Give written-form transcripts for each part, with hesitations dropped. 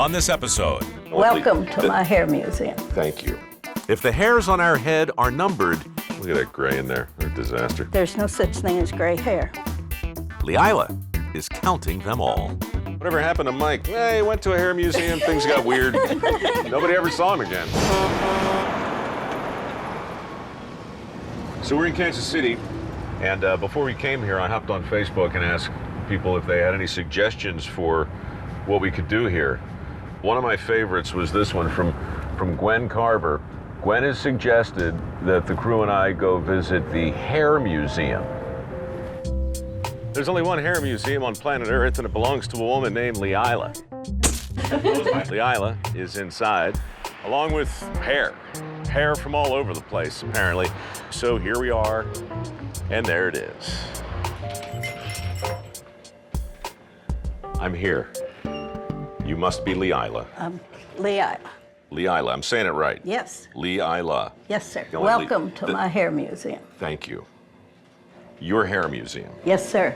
on this episode. Welcome to my hair museum. Thank you. If the hairs on our head are numbered, look at that gray in there, what a disaster. There's no such thing as gray hair. Leila is counting them all. Whatever happened to Mike? He went to a hair museum, things got weird. Nobody ever saw him again. So we're in Kansas City, and before we came here, I hopped on Facebook and asked people if they had any suggestions for what we could do here. One of my favorites was this one from Gwen Carver. Gwen has suggested that the crew and I go visit the Hair Museum. There's only one hair museum on planet Earth, and it belongs to a woman named Leila. Leila is inside, along with hair. Hair from all over the place, apparently. So here we are, and there it is. I'm here. You must be Leila. Leila. Leila, I'm saying it right. Yes. Leila. Yes, sir. You know, Welcome to my hair museum. Thank you. Your hair museum. Yes, sir.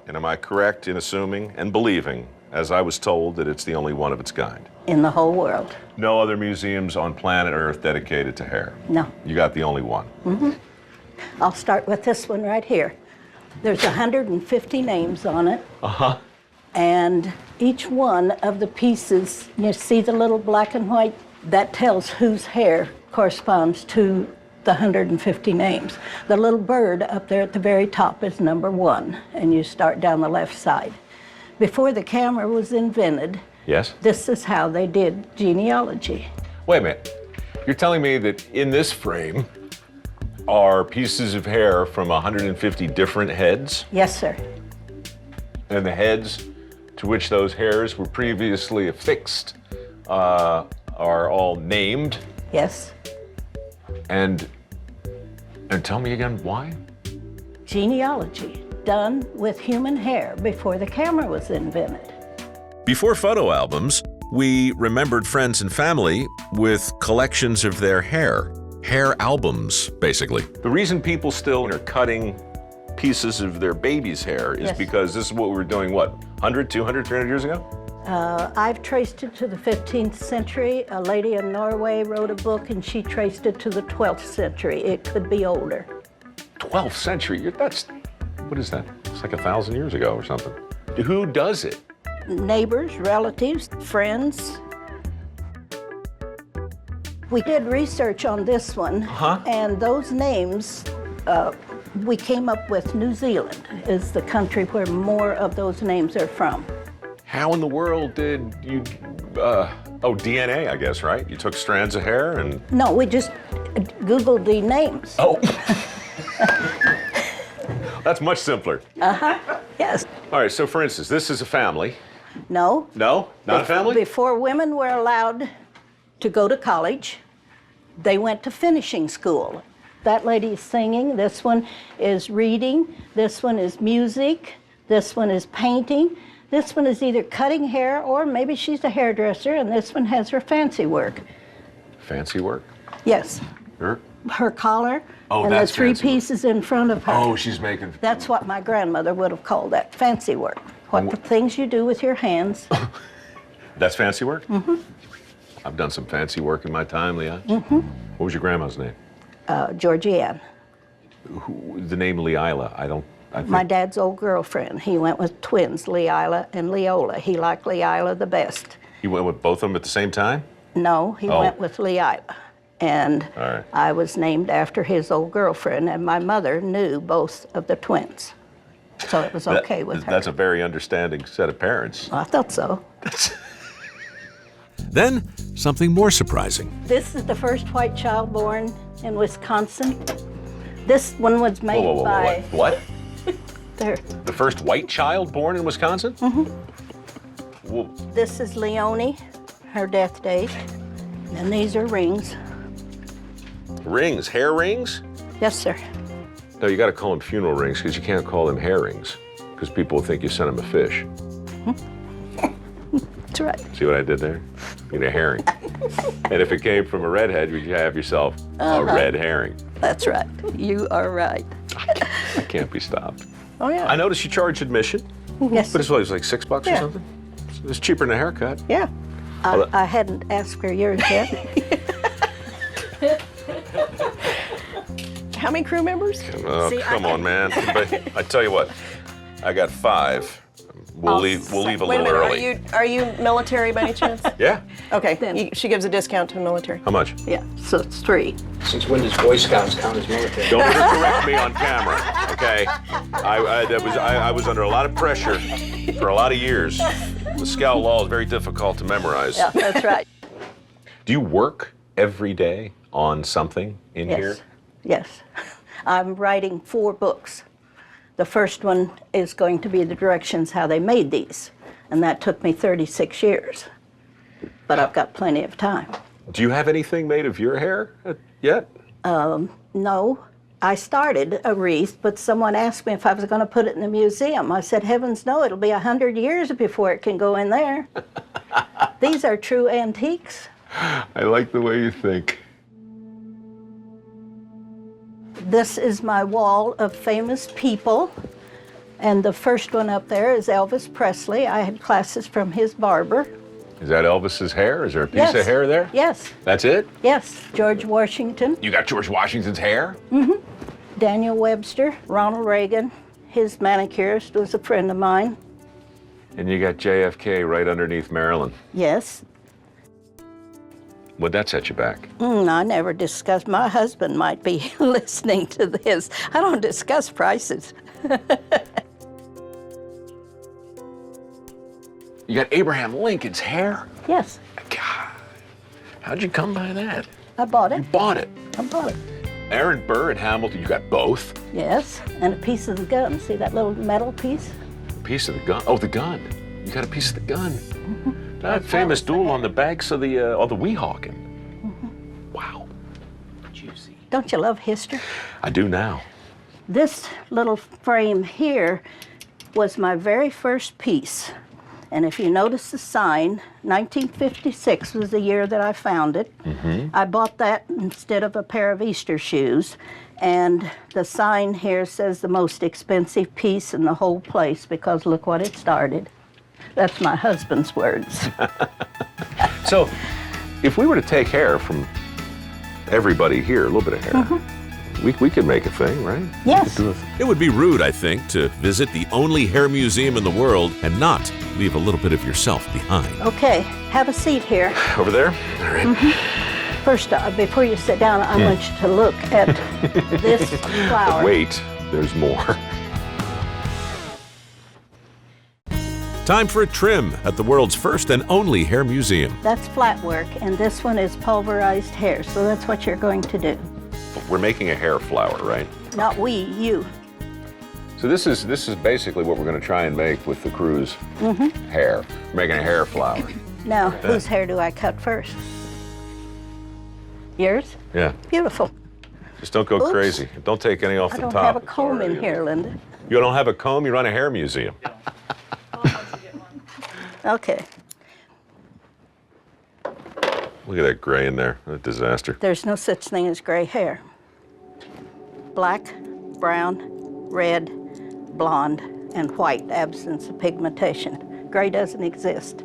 And am I correct in assuming and believing, as I was told, that it's the only one of its kind? In the whole world. No other museums on planet Earth dedicated to hair? No. You got the only one? Mm-hmm. I'll start with this one right here. There's 150 names on it. Uh-huh. And each one of the pieces, you see the little black and white? That tells whose hair corresponds to the 150 names. The little bird up there at the very top is number 1, and you start down the left side. Before the camera was invented, yes, this is how they did genealogy. Wait a minute. You're telling me that in this frame are pieces of hair from 150 different heads? Yes, sir. And the heads to which those hairs were previously affixed are all named? Yes. And tell me again, why? Genealogy, done with human hair before the camera was invented. Before photo albums, we remembered friends and family with collections of their hair. Hair albums, basically. The reason people still are cutting pieces of their baby's hair is Yes. because this is what we were doing, what, 100, 200, 300 years ago? I've traced it to the 15th century. A lady in Norway wrote a book and she traced it to the 12th century. It could be older. 12th century? That's, what is that? It's like 1,000 years ago or something. Who does it? Neighbors, relatives, friends. We did research on this one, and those names, we came up with New Zealand is the country where more of those names are from. How in the world did you, DNA, I guess, right? You took strands of hair and... No, we just Googled the names. Oh. That's much simpler. Yes. All right, so for instance, this is a family. No. No? Not a family? Before women were allowed to go to college, they went to finishing school. That lady is singing, this one is reading, this one is music, this one is painting, this one is either cutting hair or maybe she's a hairdresser, and this one has her fancy work. Fancy work? Yes. Her collar and the that's 3 fancy work. pieces in front of her. Oh, she's making... That's what my grandmother would have called that, fancy work. What the things you do with your hands. That's fancy work? Mm-hmm. I've done some fancy work in my time, Leah. Mm-hmm. What was your grandma's name? Georgianne. The name Leila, I think... My dad's old girlfriend. He went with twins, Leila and Leola. He liked Leila the best. You went with both of them at the same time? No, he went with Leila. And right. I was named after his old girlfriend, and my mother knew both of the twins. So it was okay with her. That's a very understanding set of parents. I thought so. Then, something more surprising. This is the first white child born in Wisconsin. This one was made Whoa, by... what? There. The first white child born in Wisconsin? Mm-hmm. Well, This is Leonie, her death date. And these are rings. rings, hair rings? Yes, sir. No, you got to call them funeral rings because you can't call them hair rings because people will think you sent them a fish. That's right. See what I did there? You need a herring. And if it came from a redhead, you have yourself a red herring. That's right. You are right. I can't be stopped. Oh, yeah. I noticed you charge admission, Yes. but it's what, it was like $6 or Yeah. something? It's cheaper than a haircut. Yeah. I hadn't asked for yours yet. How many crew members? Oh, come on, man. But I tell you what, I got 5. We'll leave a Wait a little minute, early. Are you military by any chance? Yeah? Okay, she gives a discount to the military. How much? Yeah, so it's 3. Since when does Boy Scouts count as military? Don't ever correct me on camera, okay? I was under a lot of pressure for a lot of years. The Scout law is very difficult to memorize. Yeah, that's right. Do you work every day on something in here? Yes. I'm writing 4 books. The first one is going to be the directions how they made these, and that took me 36 years. But I've got plenty of time. Do you have anything made of your hair yet? No, I started a wreath, but someone asked me if I was going to put it in the museum. I said, heavens no, it'll be 100 years before it can go in there. These are true antiques. I like the way you think. This is my wall of famous people, and the first one up there is Elvis Presley. I had classes from his barber. Is that Elvis's hair? Is there a piece Yes. of hair there? Yes, That's it? yes. George Washington, You got George Washington's hair? Daniel Webster, Ronald Reagan. His manicurist was a friend of mine. And you got JFK right underneath Marilyn. Yes. Would that set you back? I never discuss. My husband might be listening to this. I don't discuss prices. You got Abraham Lincoln's hair? Yes, God, how'd you come by that? I bought it. You bought it. I bought it. Aaron Burr and Hamilton, you got both? Yes, and a piece of the gun. See that little metal piece? A piece of the gun. Oh, the gun. You got a piece of the gun. That famous duel on the banks of the Weehawken. Wow. Juicy. Don't you love history? I do now. This little frame here was my very first piece. And if you notice the sign, 1956 was the year that I found it. I bought that instead of a pair of Easter shoes. And the sign here says the most expensive piece in the whole place because look what it started. That's my husband's words. So, if we were to take hair from everybody here, a little bit of hair, we could make a thing, right? Yes. It would be rude, I think, to visit the only hair museum in the world and not leave a little bit of yourself behind. Okay, have a seat here. Over there? All right. First, before you sit down, I want you to look at this flower. Wait, there's more. Time for a trim at the world's first and only hair museum. That's flat work, and this one is pulverized hair, so that's what you're going to do. We're making a hair flower, right? Not we, you. So this is basically what we're going to try and make with the crew's hair. We're making a hair flower. Now, whose hair do I cut first? Yours? Yeah. Beautiful. Just don't go Oops. crazy. Don't take any off I the don't top. have a It's comb in already- here, Linda. You don't have a comb? You run a hair museum. Okay, Look at that gray in there. What a disaster. there's no such thing as gray hair. Black, brown, red, blonde, and white, absence of pigmentation. Gray doesn't exist.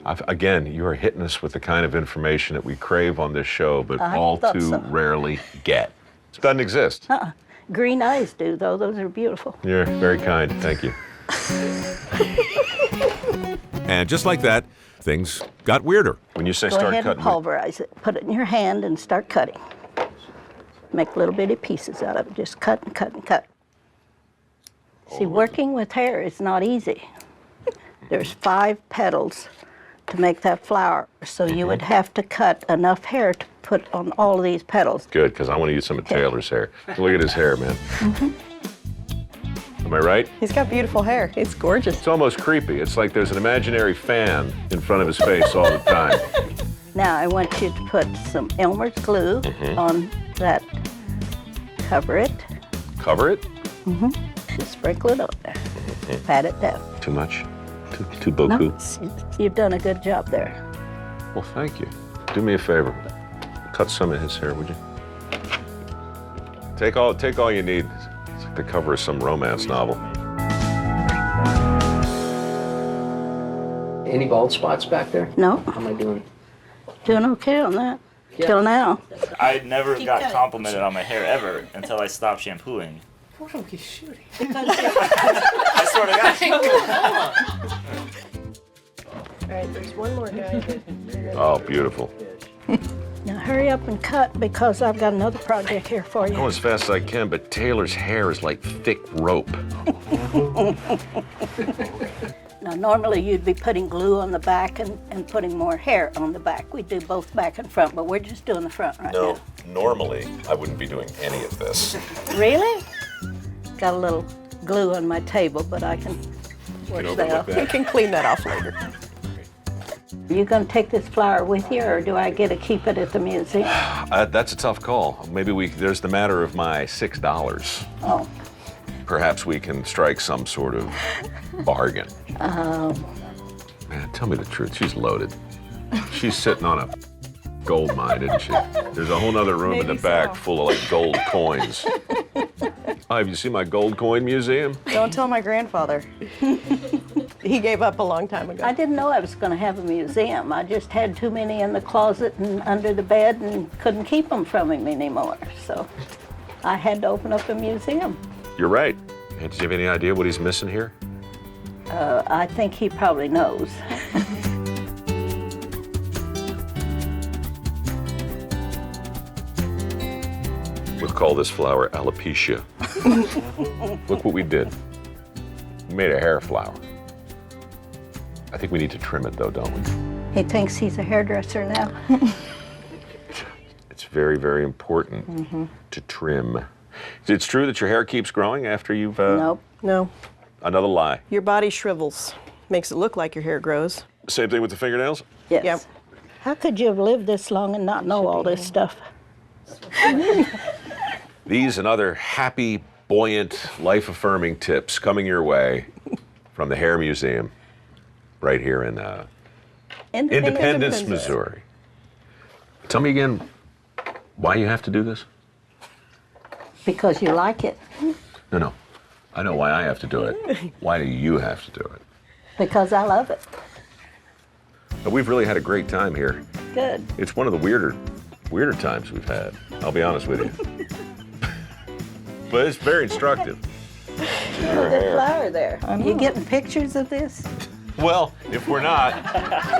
Again, you are hitting us with the kind of information that we crave on this show, but I all thought too so. rarely get. It doesn't exist. Green eyes do, though. Those are beautiful. You're very kind. Thank you. And just like that, things got weirder. When you say Go start ahead and cutting, pulverize it. Put it in your hand and start cutting. Make little bitty pieces out of it. Just cut and cut and cut. See, working with hair is not easy. There's 5 petals to make that flower. So you would have to cut enough hair to put on all of these petals. good, because I want to use some of Taylor's hair. Look at his hair, man. Am I right? He's got beautiful hair. It's gorgeous. It's almost creepy. It's like there's an imaginary fan in front of his face all the time. Now I want you to put some Elmer's glue on that. Cover it. Cover it? Just sprinkle it on there. Pat it down. Too much? Too beaucoup? You've done a good job there. Well, thank you. Do me a favor. Cut some of his hair, would you? Take all you need. It's like the cover of some romance novel. Any bald spots back there? No, How am I doing? doing okay on that. Till now. I never got complimented on my hair ever until I stopped shampooing. What are we shooting? I swear to God. All right, there's one more guy. Oh, beautiful. Now hurry up and cut because I've got another project here for Go you. as fast as I can, but Taylor's hair is like thick rope. Now normally you'd be putting glue on the back and putting more hair on the back. We do both back and front, but we're just doing the front right No, normally I wouldn't be doing any of this. now. Really? Got a little glue on my table, but I can work over that with off. that. You can clean that off later. You gonna take this flower with you, or do I get to keep it at the museum? That's a tough call. Maybe there's the matter of my $6. Oh, Perhaps we can strike some sort of bargain. Man, tell me the truth. She's loaded. She's sitting on a gold mine, isn't she? There's a whole other room in the back full of like gold coins. Oh, have you seen my gold coin museum? Don't tell my grandfather. He gave up a long time ago. I didn't know I was gonna have a museum. I just had too many in the closet and under the bed and couldn't keep them from him anymore. So I had to open up a museum. You're right. And do you have any idea what he's missing here? I think he probably knows. We'll call this flower alopecia. Look what we did. We made a hair flower. I think we need to trim it though, don't we? He thinks he's a hairdresser now. It's very, very important to trim. It's true that your hair keeps growing after you've... Nope. No, Another lie. your body shrivels. Makes it look like your hair grows. Same thing with the fingernails? Yes. Yep. How could you have lived this long and not know all this stuff? These and other happy, buoyant, life-affirming tips coming your way from the Hair Museum right here in Independence, Missouri. Tell me again why you have to do this? Because you like it. No. I know why I have to do it. Why do you have to do it? Because I love it. But we've really had a great time here. Good. It's one of the weirder times we've had. I'll be honest with you. But it's very instructive. The flower there. You getting pictures of this? Well, if we're not,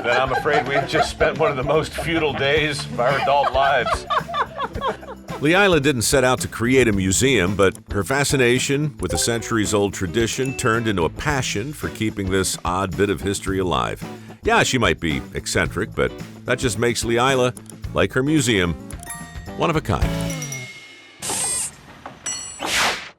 then I'm afraid we've just spent one of the most futile days of our adult lives. Leila didn't set out to create a museum, but her fascination with a centuries-old tradition turned into a passion for keeping this odd bit of history alive. Yeah, she might be eccentric, but that just makes Leila, like her museum, one of a kind.